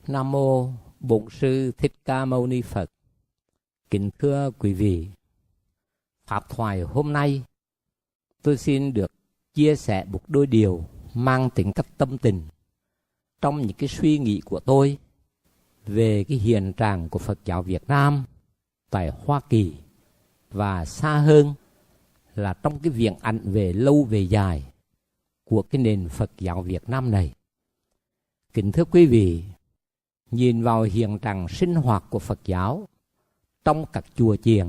Nam mô Bổn Sư Thích Ca Mâu Ni Phật. Kính thưa quý vị, pháp thoại hôm nay tôi xin được chia sẻ một đôi điều mang tính cách tâm tình trong những cái suy nghĩ của tôi về cái hiện trạng của Phật giáo Việt Nam tại Hoa Kỳ, và xa hơn là trong cái viễn ảnh về lâu về dài của cái nền Phật giáo Việt Nam này. Kính thưa quý vị, nhìn vào hiện trạng sinh hoạt của Phật giáo trong các chùa chiền,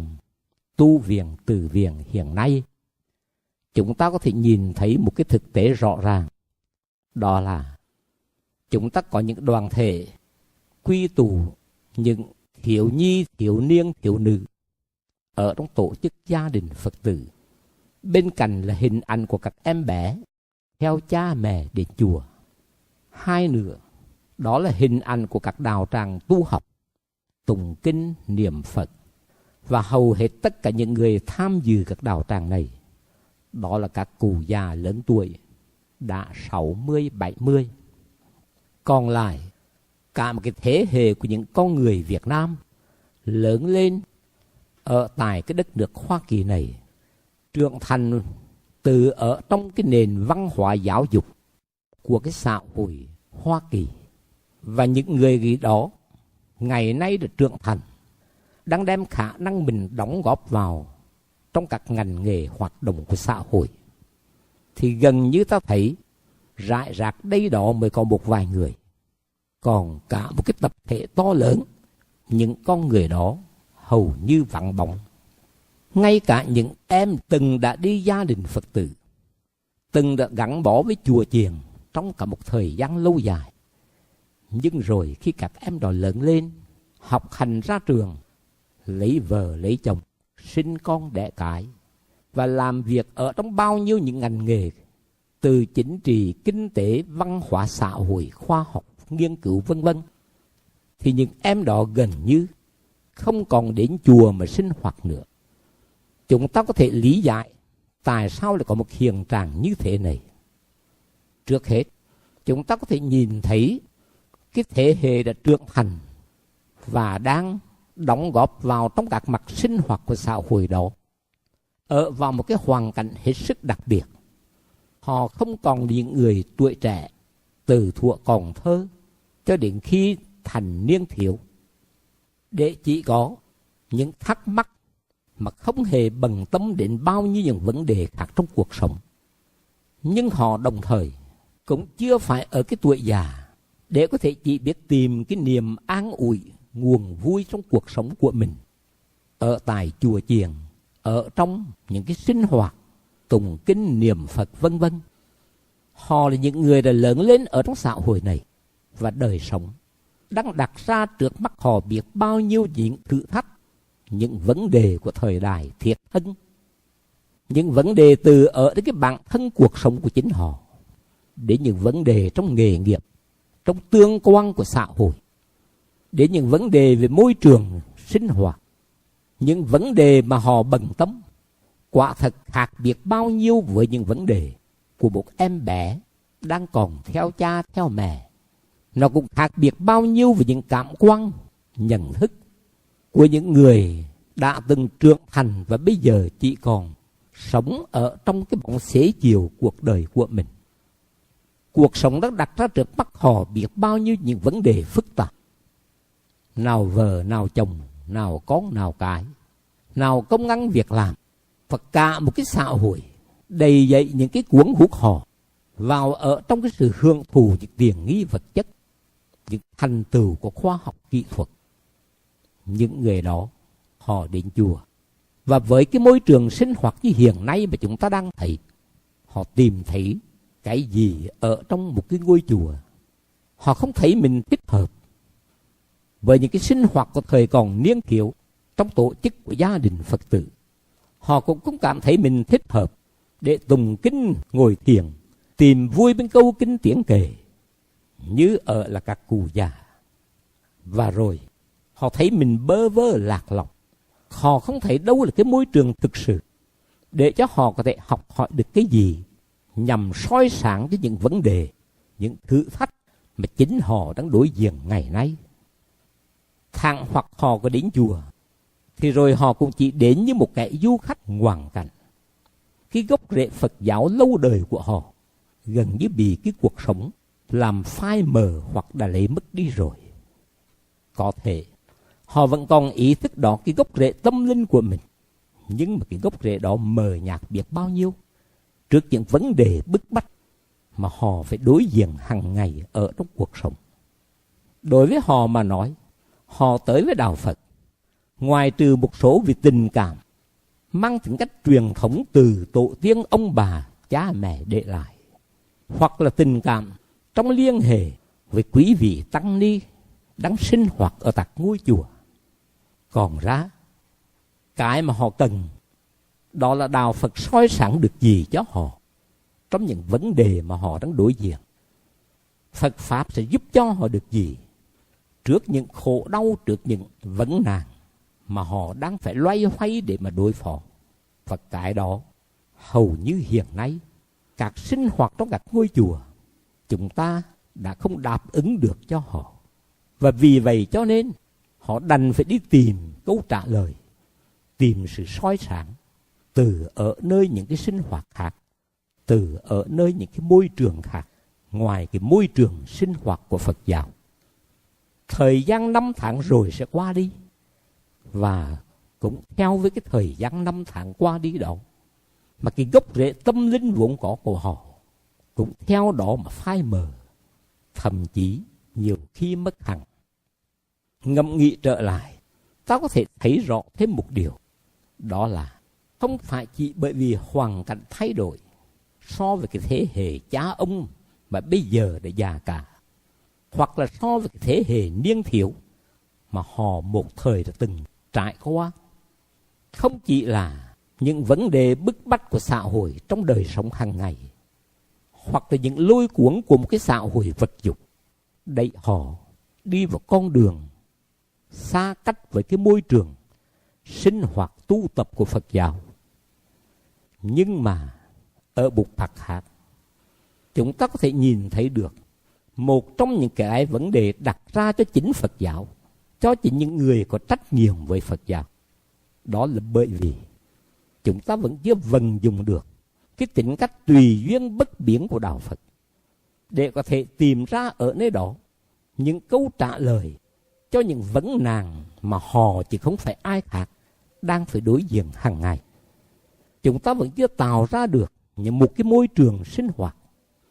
tu viện, từ viện hiện nay, chúng ta có thể nhìn thấy một cái thực tế rõ ràng. Đó là chúng ta có những đoàn thể quy tụ những thiếu nhi, thiếu niên, thiếu nữ ở trong tổ chức gia đình Phật tử. Bên cạnh là hình ảnh của các em bé theo cha mẹ đến chùa. Hai nữa, đó là hình ảnh của các đạo tràng tu học, tụng kinh, niệm Phật. Và hầu hết tất cả những người tham dự các đạo tràng này, đó là các cụ già lớn tuổi, đã 60, 70. Còn lại, cả một cái thế hệ của những con người Việt Nam lớn lên ở tại cái đất nước Hoa Kỳ này, trưởng thành từ ở trong cái nền văn hóa giáo dục của cái xã hội Hoa Kỳ. Và những người đó ngày nay được trưởng thành, đang đem khả năng mình đóng góp vào trong các ngành nghề hoạt động của xã hội, thì gần như ta thấy rải rác đây đó mới có một vài người. Còn cả một cái tập thể to lớn, những con người đó hầu như vắng bóng. Ngay cả những em từng đã đi gia đình Phật tử, từng đã gắn bó với chùa chiền trong cả một thời gian lâu dài, nhưng rồi khi các em đó lớn lên, học hành ra trường, lấy vợ lấy chồng, sinh con đẻ cái, và làm việc ở trong bao nhiêu những ngành nghề, từ chính trị, kinh tế, văn hóa, xã hội, khoa học, nghiên cứu vân vân, thì những em đó gần như không còn đến chùa mà sinh hoạt nữa. Chúng ta có thể lý giải tại sao lại có một hiện trạng như thế này. Trước hết, chúng ta có thể nhìn thấy cái thế hệ đã trưởng thành và đang đóng góp vào trong các mặt sinh hoạt của xã hội đó, ở vào một cái hoàn cảnh hết sức đặc biệt. Họ không còn những người tuổi trẻ từ thuở còn thơ cho đến khi thành niên thiếu, để chỉ có những thắc mắc mà không hề bận tâm đến bao nhiêu những vấn đề khác trong cuộc sống. Nhưng họ đồng thời cũng chưa phải ở cái tuổi già để có thể chỉ biết tìm cái niềm an ủi, nguồn vui trong cuộc sống của mình ở tại chùa chiền, ở trong những cái sinh hoạt tụng kinh niệm Phật vân vân. Họ là những người đã lớn lên ở trong xã hội này, và đời sống đang đặt ra trước mắt họ biết bao nhiêu những thử thách, những vấn đề của thời đại thiệt thân, những vấn đề từ ở đến cái bản thân cuộc sống của chính họ, đến những vấn đề trong nghề nghiệp, trong tương quan của xã hội, đến những vấn đề về môi trường sinh hoạt, những vấn đề mà họ bận tâm quả thật khác biệt bao nhiêu với những vấn đề của một em bé đang còn theo cha theo mẹ. Nó cũng khác biệt bao nhiêu với những cảm quan, nhận thức của những người đã từng trưởng thành và bây giờ chỉ còn sống ở trong cái bóng xế chiều cuộc đời của mình. Cuộc sống đã đặt ra trước mắt họ biết bao nhiêu những vấn đề phức tạp. Nào vợ, nào chồng, nào con, nào cái, nào công ăn việc làm, và cả một cái xã hội đầy dậy những cái cuốn hút họ vào ở trong cái sự hưởng thụ những tiền nghi vật chất, những thành tựu của khoa học kỹ thuật. Những người đó họ đến chùa, và với cái môi trường sinh hoạt như hiện nay mà chúng ta đang thấy, họ tìm thấy cái gì ở trong một cái ngôi chùa. Họ không thấy mình thích hợp với những cái sinh hoạt của thời còn niên thiếu trong tổ chức của gia đình Phật tử. Họ cũng không cảm thấy mình thích hợp để tụng kinh, ngồi thiền, tìm vui bên câu kinh tiếng kệ như ở là các cụ già. Và rồi họ thấy mình bơ vơ lạc lõng. Họ không thấy đâu là cái môi trường thực sự để cho họ có thể học hỏi được cái gì nhằm soi sáng cho những vấn đề, những thử thách mà chính họ đang đối diện ngày nay. Thẳng hoặc họ có đến chùa, thì rồi họ cũng chỉ đến như một kẻ du khách ngoằn cảnh. Cái gốc rễ Phật giáo lâu đời của họ gần như bị cái cuộc sống làm phai mờ hoặc đã lấy mất đi rồi. Có thể họ vẫn còn ý thức đó cái gốc rễ tâm linh của mình, nhưng mà cái gốc rễ đó mờ nhạt biết bao nhiêu trước những vấn đề bức bách mà họ phải đối diện hàng ngày ở trong cuộc sống. Đối với họ mà nói, họ tới với đạo Phật, ngoài trừ một số vì tình cảm mang tính cách truyền thống từ tổ tiên ông bà, cha mẹ để lại, hoặc là tình cảm trong liên hệ với quý vị tăng ni đang sinh hoạt ở tại ngôi chùa. Còn ra, cái mà họ cần đó là đạo Phật soi sáng được gì cho họ trong những vấn đề mà họ đang đối diện. Phật Pháp sẽ giúp cho họ được gì trước những khổ đau, trước những vấn nạn mà họ đang phải loay hoay để mà đối phó. Và cái đó hầu như hiện nay các sinh hoạt trong các ngôi chùa chúng ta đã không đáp ứng được cho họ. Và vì vậy cho nên họ đành phải đi tìm câu trả lời, tìm sự soi sáng từ ở nơi những cái sinh hoạt khác, từ ở nơi những cái môi trường khác, ngoài cái môi trường sinh hoạt của Phật giáo. Thời gian 5 tháng rồi sẽ qua đi, và cũng theo với cái thời gian 5 tháng qua đi đó, mà cái gốc rễ tâm linh vốn có của họ cũng theo đó mà phai mờ, thậm chí nhiều khi mất hẳn. Ngẫm nghĩ trở lại, ta có thể thấy rõ thêm một điều, đó là không phải chỉ bởi vì hoàn cảnh thay đổi so với cái thế hệ cha ông mà bây giờ đã già cả, hoặc là so với cái thế hệ niên thiếu mà họ một thời đã từng trải qua. Không chỉ là những vấn đề bức bách của xã hội trong đời sống hàng ngày, hoặc là những lôi cuốn của một cái xã hội vật dục đẩy họ đi vào con đường xa cách với cái môi trường sinh hoạt tu tập của Phật giáo. Nhưng mà ở một mặt khác, chúng ta có thể nhìn thấy được một trong những cái vấn đề đặt ra cho chính Phật giáo, cho chính những người có trách nhiệm với Phật giáo. Đó là bởi vì chúng ta vẫn chưa vận dụng được cái tính cách tùy duyên bất biến của đạo Phật để có thể tìm ra ở nơi đó những câu trả lời cho những vấn nạn mà họ chứ không phải ai khác đang phải đối diện hàng ngày. Chúng ta vẫn chưa tạo ra được một cái môi trường sinh hoạt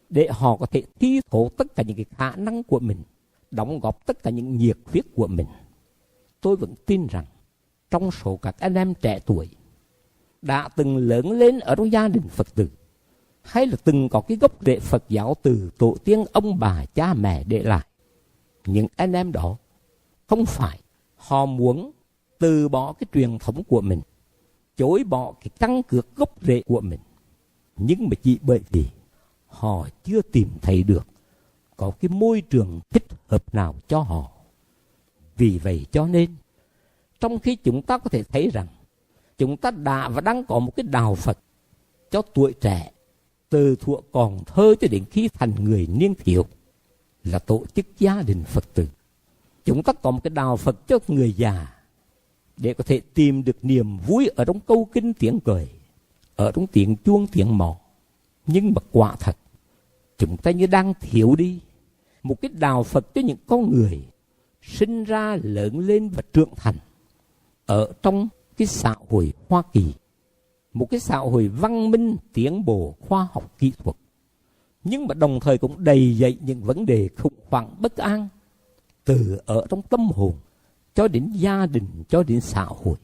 để họ có thể thi thố tất cả những cái khả năng của mình, đóng góp tất cả những nhiệt huyết của mình. Tôi vẫn tin rằng trong số các anh em trẻ tuổi đã từng lớn lên ở trong gia đình Phật tử, hay là từng có cái gốc rễ Phật giáo từ tổ tiên ông bà cha mẹ để lại, những anh em đó không phải họ muốn từ bỏ cái truyền thống của mình, chối bỏ cái căn cước gốc rễ của mình, nhưng mà chỉ bởi vì họ chưa tìm thấy được có cái môi trường thích hợp nào cho họ. Vì vậy cho nên, trong khi chúng ta có thể thấy rằng chúng ta đã và đang có một cái đạo Phật cho tuổi trẻ, từ thuở còn thơ cho đến khi thành người niên thiếu, là tổ chức gia đình Phật tử. Chúng ta có một cái đạo Phật cho người già để có thể tìm được niềm vui ở trong câu kinh tiếng cười, ở trong tiếng chuông tiếng mõ. Nhưng mà quả thật, chúng ta như đang thiếu đi một cái đạo Phật cho những con người sinh ra, lớn lên và trưởng thành ở trong cái xã hội Hoa Kỳ, một cái xã hội văn minh, tiến bộ, khoa học kỹ thuật, nhưng mà đồng thời cũng đầy dậy những vấn đề khủng hoảng bất an từ ở trong tâm hồn cho đến gia đình, cho đến xã hội.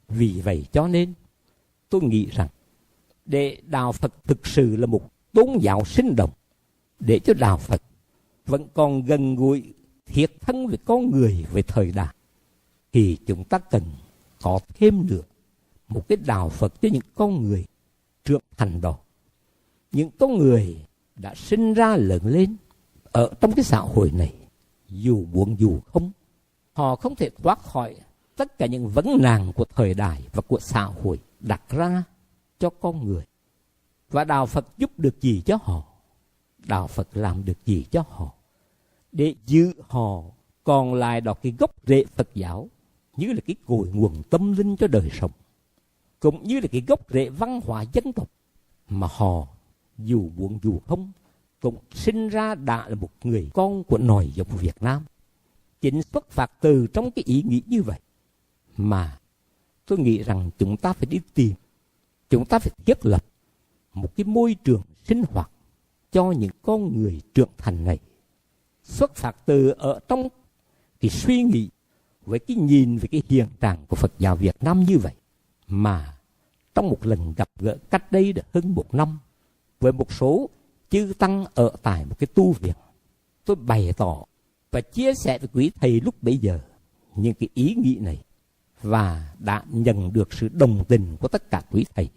Vì vậy cho nên tôi nghĩ rằng để đạo Phật thực sự là một tôn giáo sinh động, để cho đạo Phật vẫn còn gần gũi thiết thân với con người, với thời đại, thì chúng ta cần có thêm nữa một cái đạo Phật cho những con người trưởng thành đó, những con người đã sinh ra lớn lên ở trong cái xã hội này. Dù buồn dù không, họ không thể thoát khỏi tất cả những vấn nạn của thời đại và của xã hội đặt ra cho con người. Và đạo Phật giúp được gì cho họ? Đạo Phật làm được gì cho họ? để giữ họ còn lại đó cái gốc rễ Phật giáo, như là cái cội nguồn tâm linh cho đời sống, cũng như là cái gốc rễ văn hóa dân tộc mà họ dù muốn dù không cũng sinh ra đã là một người con của nòi giống Việt Nam. Chính xuất phát từ trong cái ý nghĩ như vậy mà tôi nghĩ rằng chúng ta phải đi tìm, chúng ta phải thiết lập một cái môi trường sinh hoạt cho những con người trưởng thành này, xuất phát từ ở trong cái suy nghĩ với cái nhìn về cái hiện trạng của Phật giáo Việt Nam như vậy. Mà trong một lần gặp gỡ cách đây đã hơn 1 năm với một số chư tăng ở tại một cái tu viện, tôi bày tỏ và chia sẻ với quý thầy lúc bấy giờ những cái ý nghĩ này, và đã nhận được sự đồng tình của tất cả quý thầy,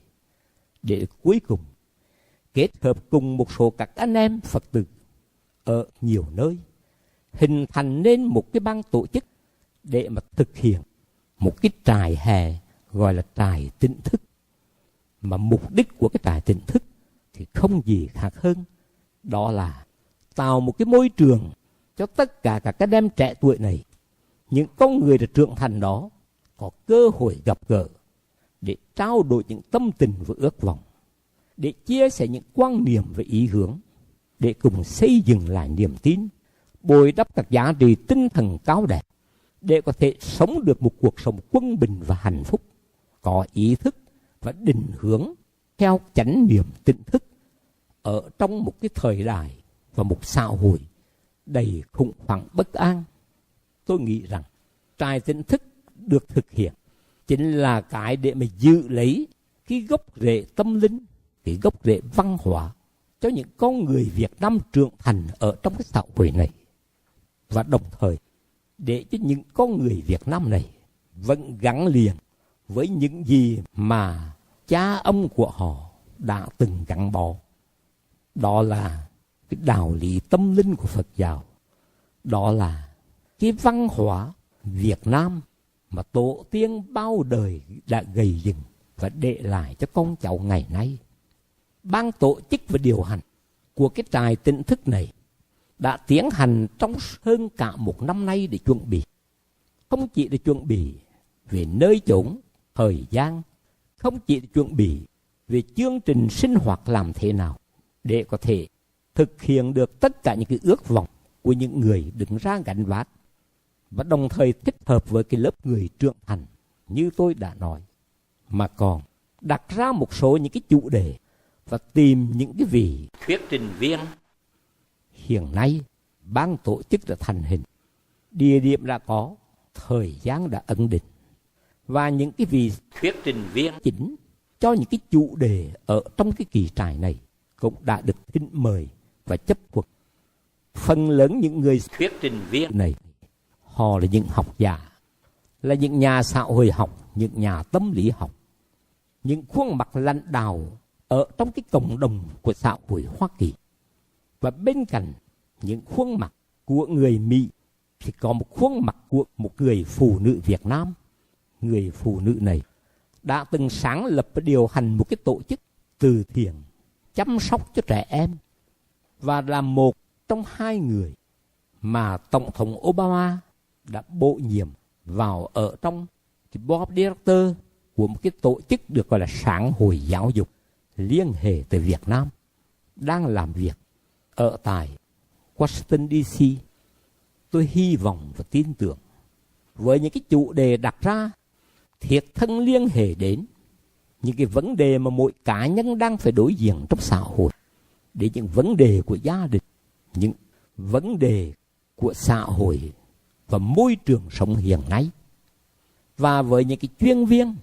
để cuối cùng kết hợp cùng một số các anh em Phật tử ở nhiều nơi hình thành nên một cái ban tổ chức để mà thực hiện một cái trại hè gọi là trại tỉnh thức. Mà mục đích của cái trại tỉnh thức thì không gì khác hơn, đó là tạo một cái môi trường cho tất cả các anh em trẻ tuổi này, những con người đã trưởng thành đó, có cơ hội gặp gỡ để trao đổi những tâm tình và ước vọng, để chia sẻ những quan niệm và ý hướng, để cùng xây dựng lại niềm tin, bồi đắp các giá trị tinh thần cao đẹp, để có thể sống được một cuộc sống quân bình và hạnh phúc, có ý thức và định hướng theo chánh niệm tỉnh thức ở trong một cái thời đại và một xã hội đầy khủng hoảng bất an. Tôi nghĩ rằng trại tỉnh thức được thực hiện chính là cái để mà giữ lấy cái gốc rễ tâm linh, cái gốc rễ văn hóa cho những con người Việt Nam trưởng thành ở trong cái xã hội này, và đồng thời để cho những con người Việt Nam này vẫn gắn liền với những gì mà cha ông của họ đã từng gắn bó. Đó là cái đạo lý tâm linh của Phật giáo, đó là cái văn hóa Việt Nam mà tổ tiên bao đời đã gây dựng và để lại cho con cháu ngày nay. Ban tổ chức và điều hành của cái trại tỉnh thức này đã tiến hành trong hơn cả 1 năm nay để chuẩn bị. Không chỉ để chuẩn bị về nơi chốn, thời gian, không chỉ để chuẩn bị về chương trình sinh hoạt làm thế nào để có thể thực hiện được tất cả những cái ước vọng của những người đứng ra gánh vác, và đồng thời thích hợp với cái lớp người trưởng thành như tôi đã nói, mà còn đặt ra một số những cái chủ đề và tìm những cái vị thuyết trình viên. Hiện nay ban tổ chức đã thành hình, địa điểm đã có, thời gian đã ấn định, và những cái vị thuyết trình viên chính cho những cái chủ đề ở trong cái kỳ trại này cũng đã được thỉnh mời và chấp thuận. Phần lớn những người thuyết trình viên này, họ là những học giả, là những nhà xã hội học, những nhà tâm lý học, những khuôn mặt lãnh đạo ở trong cái cộng đồng của xã hội Hoa Kỳ. Và bên cạnh những khuôn mặt của người Mỹ thì có một khuôn mặt của một người phụ nữ Việt Nam. Người phụ nữ này đã từng sáng lập và điều hành một cái tổ chức từ thiện chăm sóc cho trẻ em, và là một trong 2 người mà Tổng thống Obama đã bổ nhiệm vào ở trong cái board director của một cái tổ chức được gọi là Sáng hội giáo dục liên hệ tới Việt Nam, đang làm việc ở tại Washington DC. Tôi hy vọng và tin tưởng với những cái chủ đề đặt ra thiết thân liên hệ đến những cái vấn đề mà mỗi cá nhân đang phải đối diện trong xã hội, đến những vấn đề của gia đình, những vấn đề của xã hội và môi trường sống hiện nay, và với những cái chuyên viên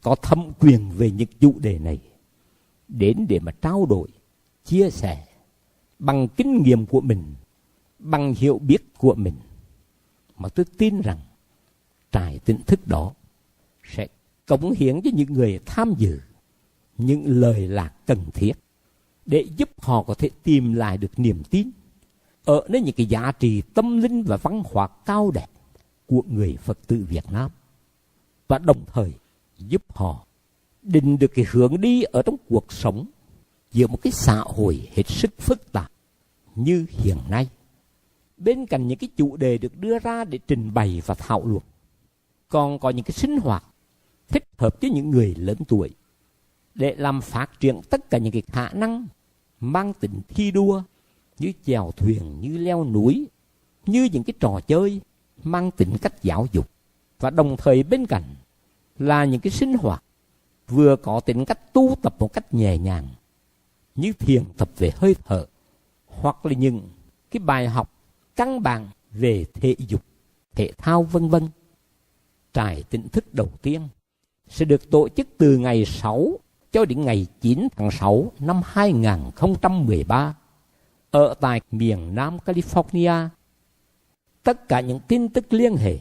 có thẩm quyền về những chủ đề này đến để mà trao đổi, chia sẻ bằng kinh nghiệm của mình, bằng hiểu biết của mình. Mà tôi tin rằng trại tỉnh thức đó sẽ cống hiến cho những người tham dự những lời lạc cần thiết để giúp họ có thể tìm lại được niềm tin ở nơi những cái giá trị tâm linh và văn hóa cao đẹp của người Phật tử Việt Nam, và đồng thời giúp họ định được cái hướng đi ở trong cuộc sống giữa một cái xã hội hết sức phức tạp như hiện nay. bên cạnh những cái chủ đề được đưa ra để trình bày và thảo luận, còn có những cái sinh hoạt thích hợp với những người lớn tuổi để làm phát triển tất cả những cái khả năng mang tính thi đua, như chèo thuyền, như leo núi, như những cái trò chơi mang tính cách giáo dục. Và đồng thời bên cạnh là những cái sinh hoạt vừa có tính cách tu tập một cách nhẹ nhàng, như thiền tập về hơi thở, hoặc là những cái bài học căn bản về thể dục, thể thao vân vân. Trại tỉnh thức đầu tiên sẽ được tổ chức từ ngày 6 cho đến ngày 9 tháng 6 năm 2013 ở tại miền Nam California. Tất cả những tin tức liên hệ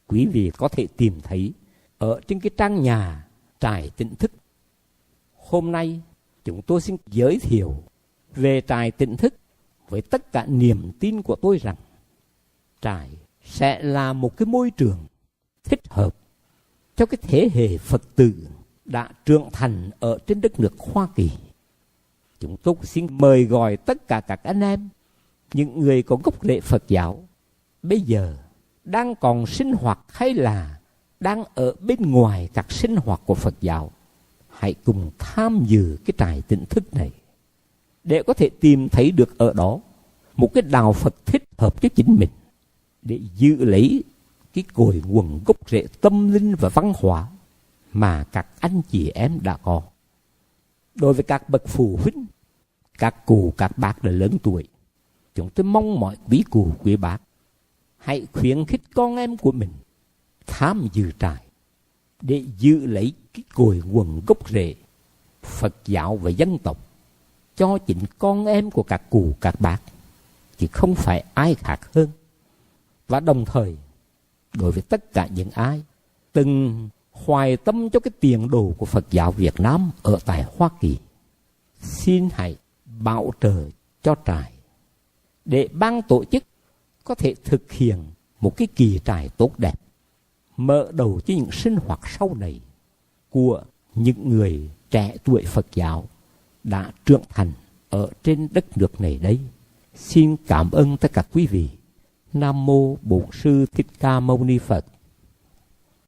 quý vị có thể tìm thấy ở trên cái trang nhà Trại Tỉnh Thức. Hôm nay chúng tôi xin giới thiệu về Trại Tỉnh Thức với tất cả niềm tin của tôi rằng trại sẽ là một cái môi trường thích hợp cho cái thế hệ Phật tử đã trưởng thành ở trên đất nước Hoa Kỳ. Chúng tôi xin mời gọi tất cả các anh em, những người có gốc rễ Phật giáo, bây giờ đang còn sinh hoạt hay là đang ở bên ngoài các sinh hoạt của Phật giáo, hãy cùng tham dự cái trại tỉnh thức này để có thể tìm thấy được ở đó một cái đạo Phật thích hợp cho chính mình, để giữ lấy cái cội nguồn gốc rễ tâm linh và văn hóa mà các anh chị em đã có. Đối với các bậc phụ huynh, các cụ, các bác đã lớn tuổi, chúng tôi mong mọi quý cụ, quý bác hãy khuyến khích con em của mình tham dự trại để giữ lấy cái cội nguồn gốc rễ Phật giáo và dân tộc cho chính con em của các cụ, các bác, chứ không phải ai khác hơn. Và đồng thời, đối với tất cả những ai từng hoài tâm cho cái tiền đồ của Phật giáo Việt Nam ở tại Hoa Kỳ, xin hãy bảo trợ cho trại để ban tổ chức có thể thực hiện một cái kỳ trại tốt đẹp, mở đầu cho những sinh hoạt sau này của những người trẻ tuổi Phật giáo đã trưởng thành ở trên đất nước này đấy. Xin cảm ơn tất cả quý vị. Nam mô Bổn Sư Thích Ca Mâu Ni Phật.